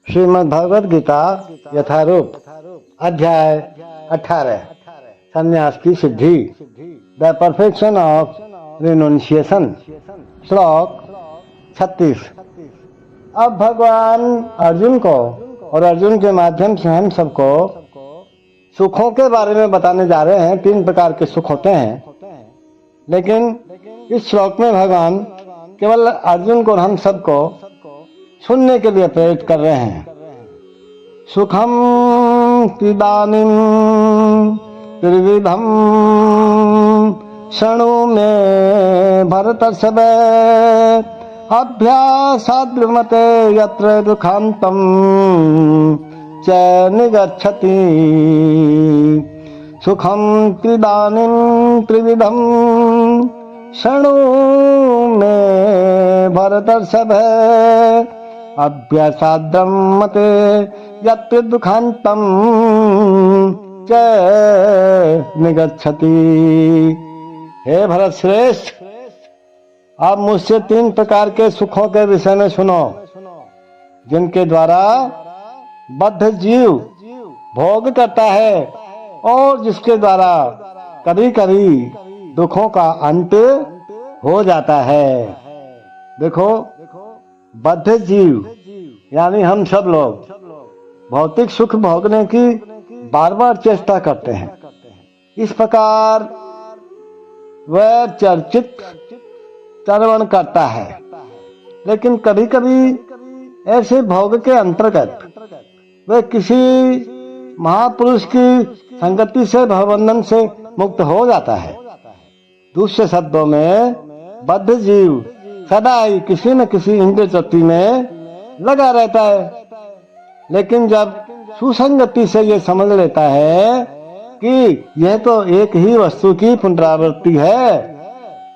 श्रीमद् भगवद गीता यथारूप अध्याय 18 संन्यास की सिद्धि द परफेक्शन ऑफ रिनोन्सिएशन श्लोक 36। अब भगवान अर्जुन को और अर्जुन के माध्यम से हम सबको सुखों के बारे में बताने जा रहे हैं। 3 प्रकार के सुख होते हैं, लेकिन इस श्लोक में भगवान केवल अर्जुन को और हम सबको सुनने के लिए प्रेरित कर रहे हैं। सुखम पिबामिं त्रिविधम शृणु मे भरतर्षभ अभ्यासाद्रुमते यत्र दुःखान्तं च निगच्छति। सुखम पिबामिं त्रिविधम शृणु मे भरतर्षभ अभ्यासाद्रमते यत्र दुःखान्तं च निगच्छति। हे भरत श्रेष्ठ, आप मुझसे 3 प्रकार के सुखों के विषय में सुनो, जिनके द्वारा बद्ध जीव भोग करता है और जिसके द्वारा कभी कभी दुखों का अंत हो जाता है। देखो, बद्ध जीव यानी हम सब लोग भौतिक सुख भोगने की बार बार चेष्टा करते हैं। इस प्रकार वह चर्चित चरवण करता है, लेकिन कभी कभी ऐसे भोग के अंतर्गत वह किसी महापुरुष की संगति से भवबंधन से मुक्त हो जाता है। दूसरे शब्दों में बद्ध जीव सदा ही किसी न किसी इंद्रिय तृप्ति में लगा रहता है, लेकिन जब सुसंगति से ये समझ लेता है कि यह तो एक ही वस्तु की पुनरावृत्ति है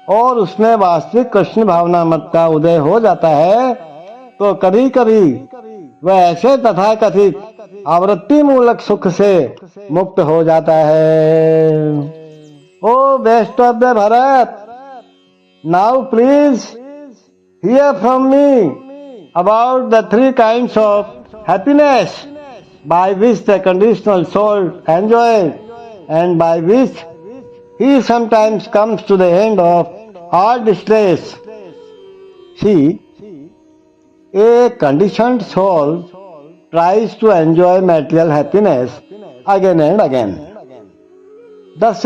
और उसमें वास्तविक कृष्ण भावना मत का उदय हो जाता है, तो कभी कभी वह ऐसे तथाकथित आवृत्ति मूलक सुख से मुक्त हो जाता है। O best of the Bharat, now please hear from me about the 3 kinds of happiness by which the conditional soul enjoys and by which he sometimes comes to the end of all distress. See, a conditioned soul tries to enjoy material happiness again and again. Thus,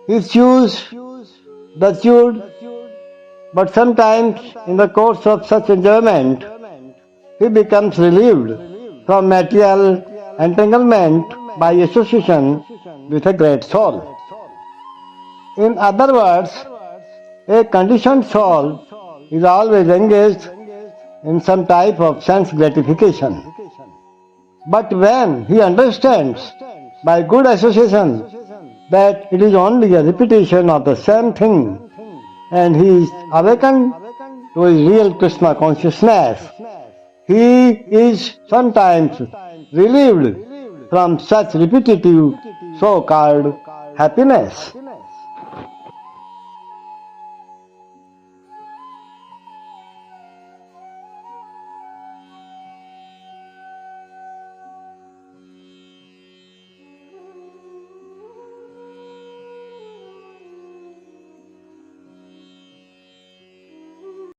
he chooses the chewed, but sometimes in the course of such enjoyment, he becomes relieved from material entanglement by association with a great soul. In other words, a conditioned soul is always engaged in some type of sense gratification. But when he understands by good association that it is only a repetition of the same thing, and he is awakened to his real Krishna consciousness, he is sometimes relieved from such repetitive so-called happiness.